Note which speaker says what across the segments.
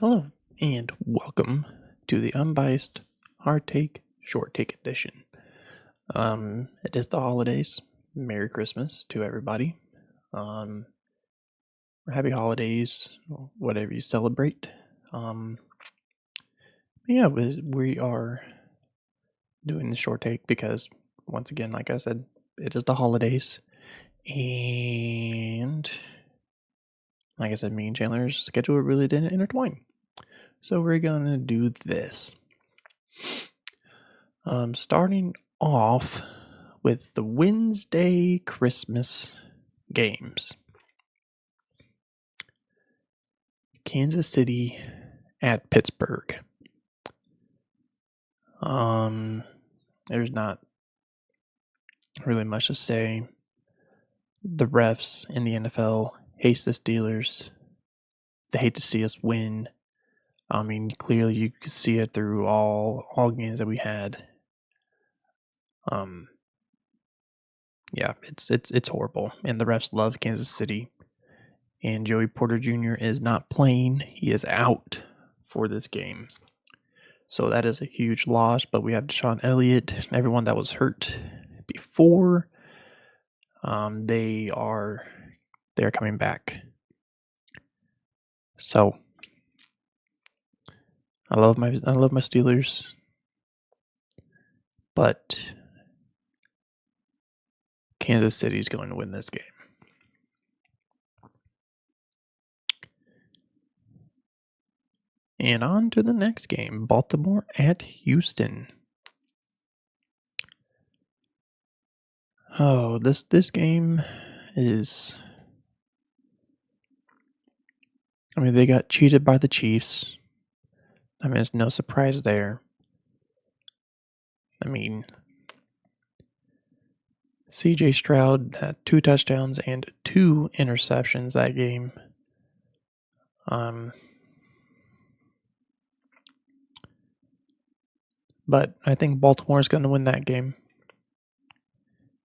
Speaker 1: Hello, and welcome to the Unbiased Hard Take Short Take Edition. It is the holidays. Merry Christmas to everybody. Happy holidays, whatever you celebrate. Yeah, we are doing the short take because, once again, like I said, it is the holidays, and like I said, me and Chandler's schedule really didn't intertwine. So we're gonna do this. Starting off with the Wednesday Christmas games. Kansas City at Pittsburgh. There's not really much to say. The refs in the NFL hate the Steelers. They hate to see us win. I mean, clearly you could see it through all games that we had. Yeah, it's horrible, and the refs love Kansas City. And Joey Porter Jr. is not playing; he is out for this game, so that is a huge loss. But we have Deshaun Elliott, and everyone that was hurt before. They are coming back. So I love my Steelers, but Kansas City is going to win this game. And on to the next game, Baltimore at Houston. Oh, this game is... I mean, they got cheated by the Chiefs. I mean, it's no surprise there. I mean, CJ Stroud had 2 touchdowns and 2 interceptions that game. But I think Baltimore is going to win that game.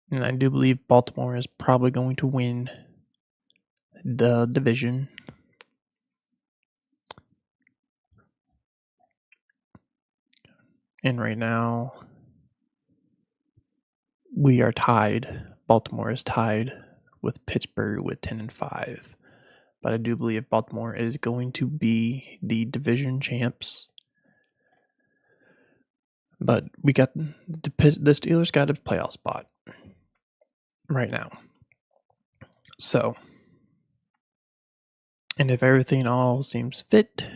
Speaker 1: And I do believe Baltimore is probably going to win the division. And right now, we are tied. Baltimore is tied with Pittsburgh with 10-5. But I do believe Baltimore is going to be the division champs. But we got the Steelers got a playoff spot right now. So, and if everything all seems fit,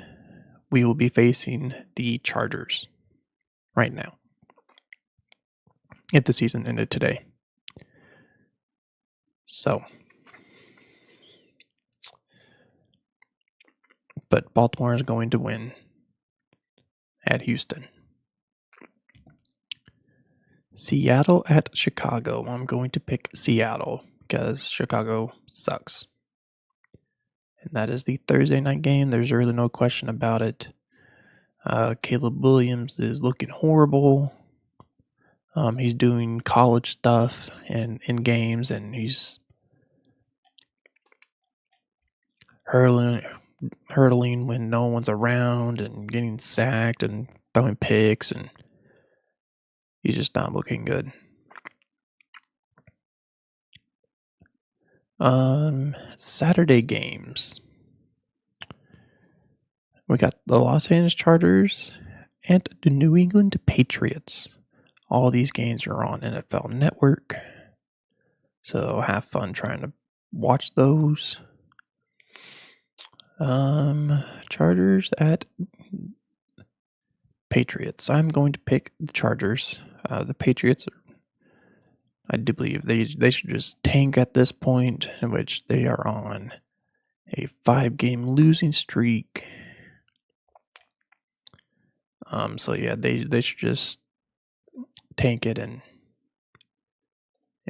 Speaker 1: we will be facing the Chargers right now, if the season ended today. So, but Baltimore is going to win at Houston. Seattle at Chicago. I'm going to pick Seattle because Chicago sucks. And that is the Thursday night game. There's really no question about it. Caleb Williams is looking horrible. He's doing college stuff and in games, and he's hurdling when no one's around and getting sacked and throwing picks, and he's just not looking good. Saturday games. We got the Los Angeles Chargers and the New England Patriots. All these games are on NFL Network, so have fun trying to watch those. Chargers at Patriots. I'm going to pick the Chargers. The Patriots, I do believe they should just tank at this point, in which they are on a 5-game losing streak. So yeah, they should just tank it and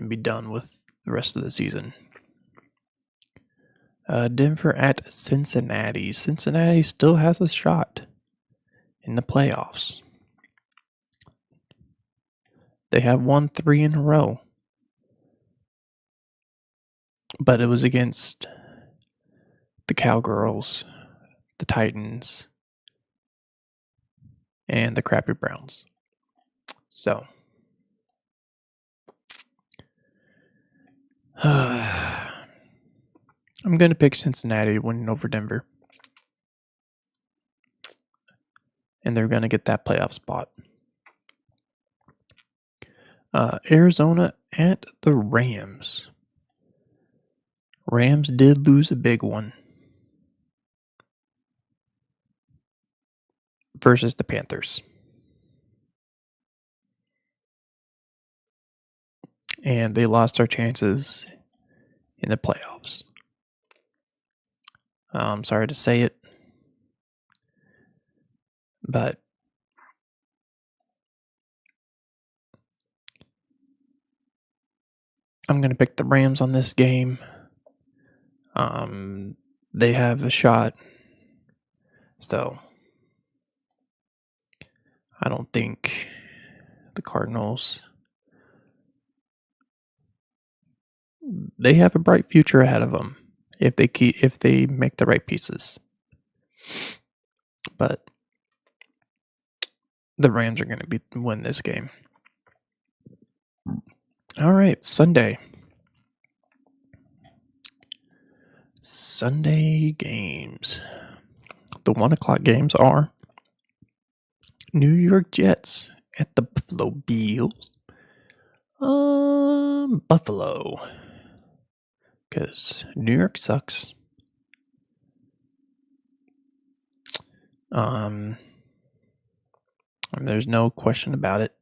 Speaker 1: be done with the rest of the season. Denver at Cincinnati. Cincinnati still has a shot in the playoffs. They have won 3 in a row. But it was against the Cowgirls, the Titans, and the crappy Browns. So, I'm going to pick Cincinnati winning over Denver. And they're going to get that playoff spot. Arizona at the Rams. Rams did lose a big one versus the Panthers. And they lost their chances in the playoffs. I'm sorry to say it, but I'm going to pick the Rams on this game. They have a shot. So I don't think the Cardinals, they have a bright future ahead of them if they make the right pieces. But the Rams are going to win this game. All right, Sunday games. The 1:00 games are New York Jets at the Buffalo Bills. Buffalo, because New York sucks. There's no question about it.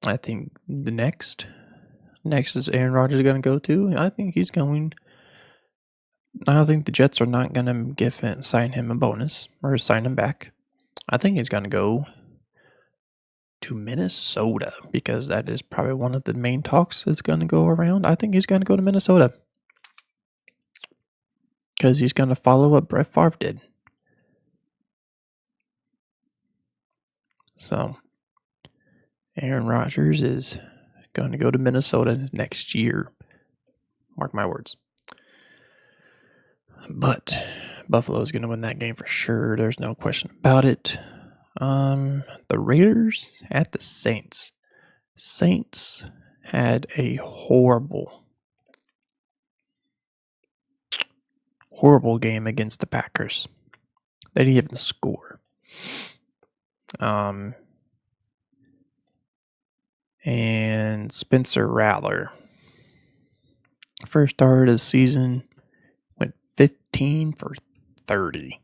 Speaker 1: I think the next is Aaron Rodgers going to go to. I think he's going. I don't think the Jets are not going to sign him a bonus or sign him back. I think he's going to go to Minnesota because that is probably one of the main talks that's going to go around. I think he's going to go to Minnesota because he's going to follow what Brett Favre did. So Aaron Rodgers is going to go to Minnesota next year. Mark my words. But Buffalo is going to win that game for sure. There's no question about it. The Raiders at the Saints. Saints had a horrible game against the Packers. They didn't even score. And Spencer Rattler, first start of the season, went 15 for 30.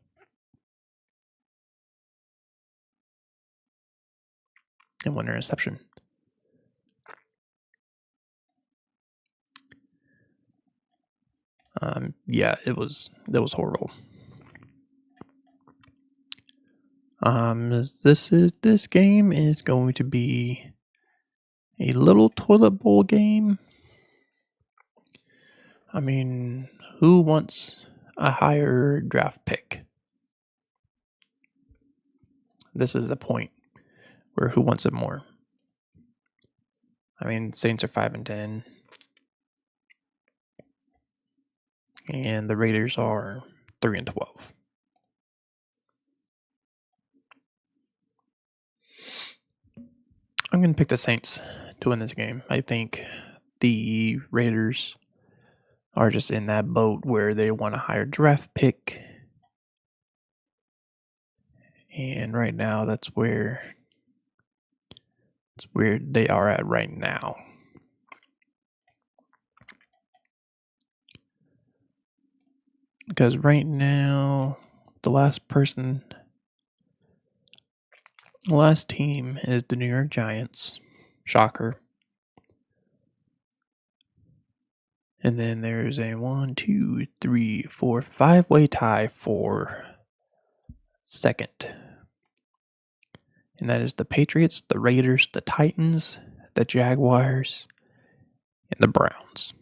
Speaker 1: And one interception. That was horrible. This game is going to be a little toilet bowl game. I mean, who wants a higher draft pick? This is the point where who wants it more? I mean, Saints are 5-10. And the Raiders are 3-12. I'm going to pick the Saints to win this game. I think the Raiders are just in that boat where they want a higher draft pick. And right now, that's where they are at right now. Because right now, the last team is the New York Giants. Shocker. And then there's a 1, 2, 3, 4, 5-way tie for second. And that is the Patriots, the Raiders, the Titans, the Jaguars, and the Browns.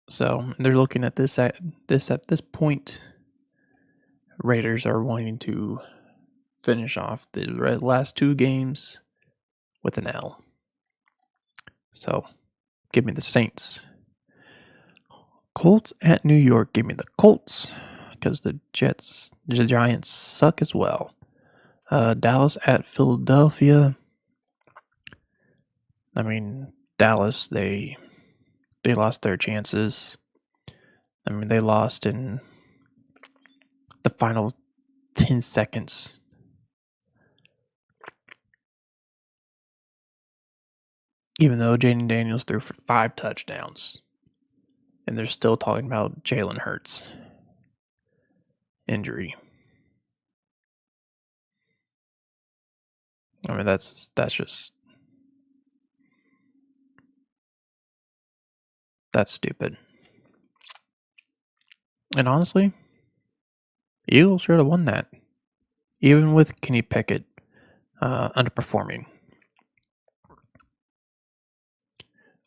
Speaker 1: So they're looking at this at this point. Raiders are wanting to finish off the last two games with an L. So give me the Saints. Colts at New York. Give me the Colts because the Giants suck as well. Dallas at Philadelphia. I mean, Dallas, they lost their chances. I mean, they lost in the final 10 seconds. Even though Jaden Daniels threw for 5 touchdowns. And they're still talking about Jalen Hurts injury. I mean, that's stupid. And honestly, Eagles should have won that. Even with Kenny Pickett underperforming.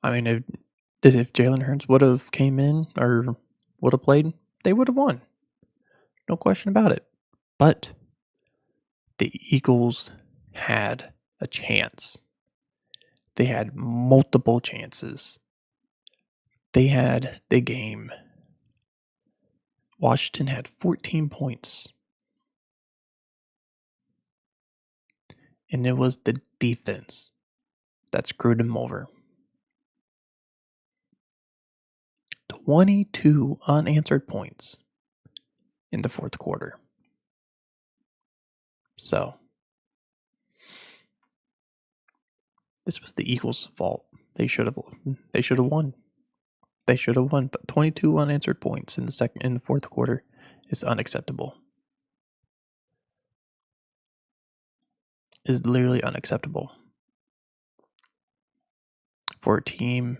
Speaker 1: I mean, if Jalen Hurts would have came in or would have played, they would have won. No question about it. But the Eagles had a chance. They had multiple chances. They had the game. Washington had 14 points. And it was the defense that screwed them over. 22 unanswered points in the fourth quarter. So, this was the Eagles' fault. They should have won. They should have won, but 22 unanswered points in the fourth quarter is unacceptable. Is literally unacceptable for a team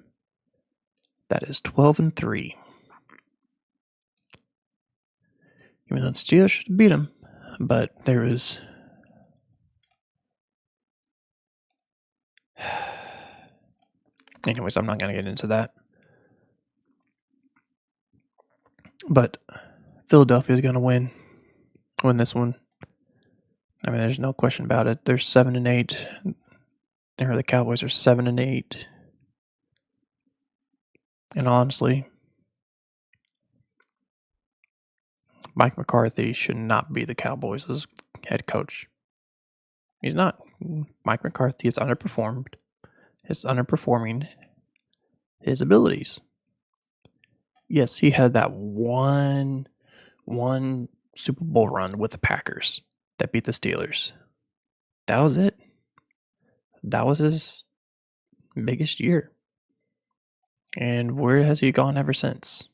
Speaker 1: that is 12-3. Even though the Steelers should beat them, but there was anyways, I'm not going to get into that. But Philadelphia is going to win this one. I mean, there's no question about it. They're 7-8. The Cowboys are 7-8. And honestly, Mike McCarthy should not be the Cowboys' head coach. He's not. Mike McCarthy is underperformed. Is underperforming his abilities. Yes, he had that one Super Bowl run with the Packers that beat the Steelers. That was it. That was his biggest year. And where has he gone ever since?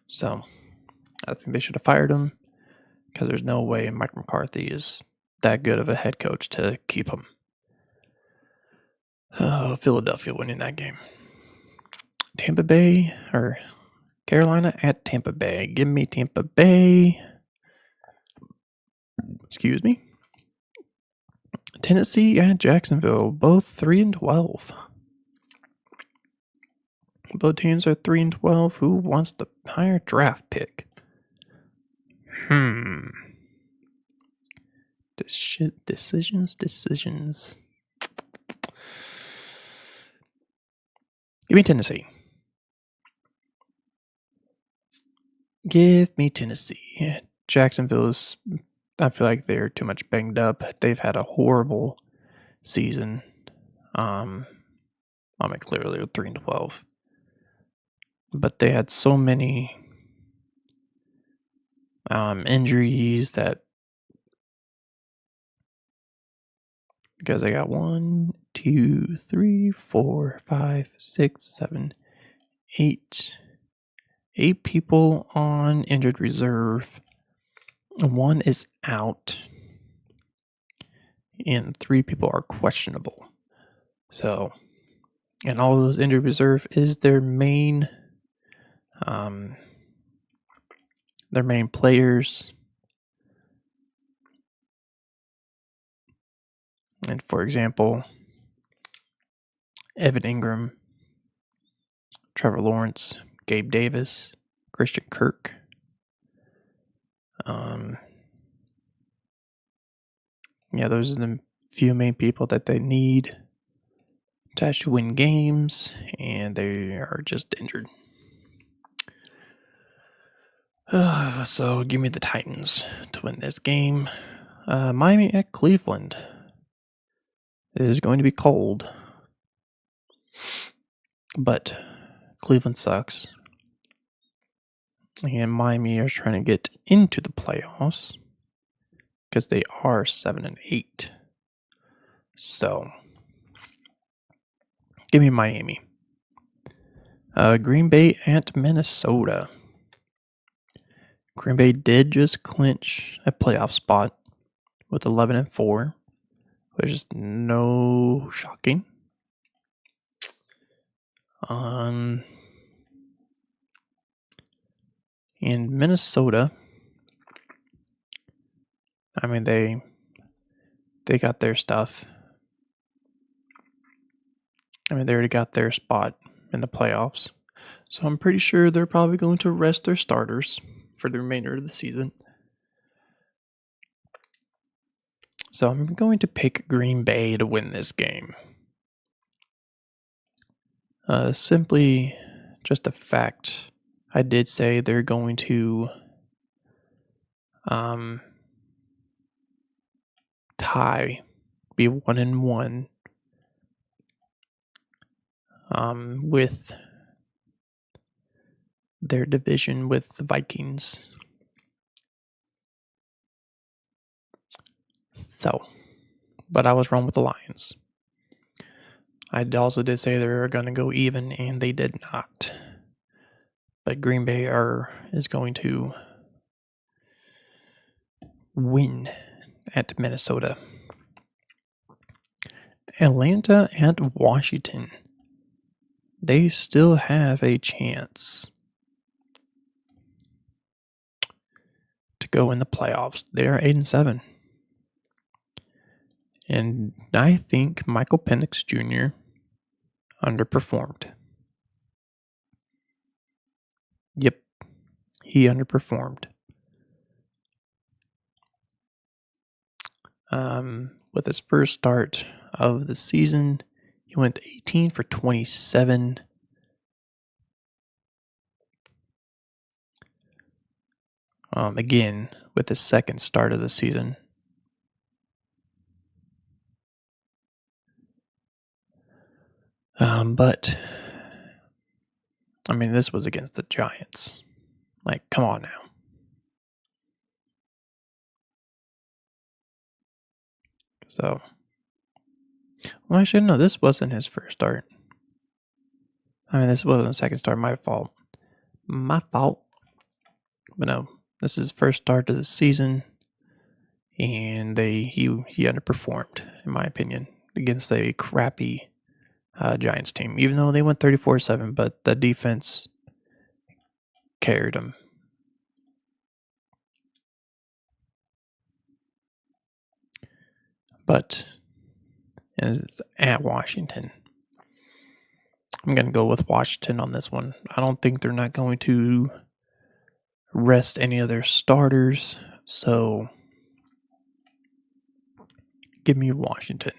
Speaker 1: So, I think they should have fired him because there's no way Mike McCarthy is that good of a head coach to keep him. Philadelphia winning that game. Tampa Bay or Carolina at Tampa Bay. Give me Tampa Bay. Excuse me. Tennessee and Jacksonville, both 3-12. Both teams are 3-12. Who wants the higher draft pick? Decisions. Give me Tennessee. Give me Tennessee. Jacksonville is, I feel like they're too much banged up. They've had a horrible season. I mean, clearly they're 3-12. But they had so many injuries that because they got 1, 2, 3, 4, 5, 6, 7, 8 people on injured reserve. 1 is out, and 3 people are questionable. So, and all of those injured reserve is their main players. And for example, Evan Ingram, Trevor Lawrence, Gabe Davis, Christian Kirk. Yeah, those are the few main people that they need attached to win games, and they are just injured. So give me the Titans to win this game. Miami at Cleveland. It is going to be cold, but Cleveland sucks. And Miami is trying to get into the playoffs because they are 7-8. So give me Miami. Green Bay at Minnesota. Green Bay did just clinch a playoff spot with 11-4, which is no shocking. And Minnesota, I mean, they got their stuff. I mean, they already got their spot in the playoffs. So I'm pretty sure they're probably going to rest their starters for the remainder of the season. So I'm going to pick Green Bay to win this game. Simply just a fact. I did say they're going to be 1-1 with their division with the Vikings. So, but I was wrong with the Lions. I also did say they were going to go even, and they did not. But Green Bay is going to win at Minnesota. Atlanta at Washington. They still have a chance to go in the playoffs. They're 8-7. And I think Michael Penix Jr. underperformed. Yep, he underperformed. With his first start of the season, he went 18 for 27. Again, with his second start of the season. But, I mean, this was against the Giants. Like, come on now. So, well, actually, no, this wasn't his first start. I mean, this wasn't the second start. My fault. But no, this is his first start of the season, and he underperformed, in my opinion, against a crappy Giants team. Even though they went 34-7, but the defense carried them. But it's at Washington. I'm going to go with Washington on this one. I don't think they're not going to rest any of their starters. So give me Washington.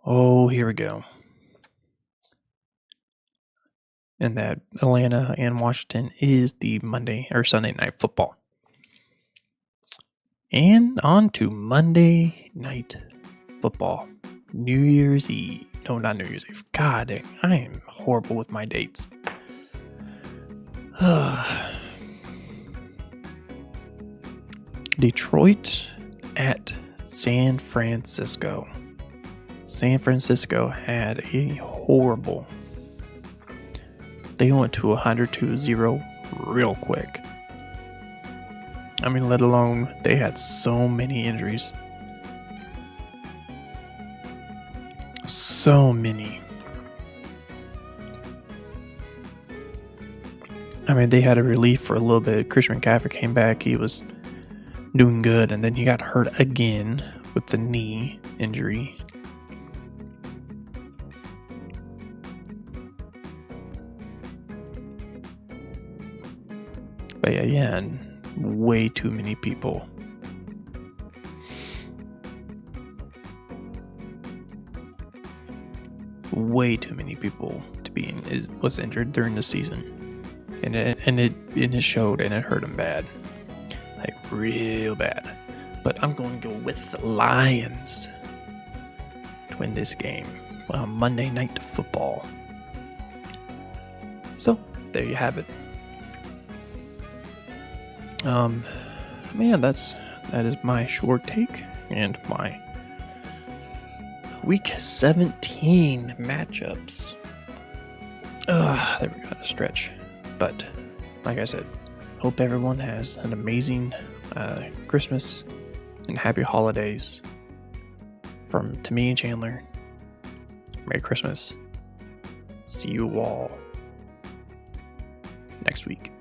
Speaker 1: Oh, here we go. And that Atlanta and Washington is the Monday or Sunday Night Football. And on to Monday Night Football. New Year's Eve. No, not New Year's Eve. God dang, I am horrible with my dates. Detroit at San Francisco. San Francisco had a horrible. They went to 102-0 real quick. I mean, let alone they had so many injuries. So many. I mean, they had a relief for a little bit. Christian McCaffrey came back. He was doing good, and then he got hurt again with the knee injury. But yeah, and way too many people. way too many people was injured during the season, and it showed, and it hurt him bad, like real bad. But I'm going to go with the Lions to win this game on Monday Night Football. So there you have it. Man, that is my short take and my Week 17 matchups. There we go, a stretch. But like I said, hope everyone has an amazing Christmas and happy holidays. From me and Chandler, Merry Christmas. See you all next week.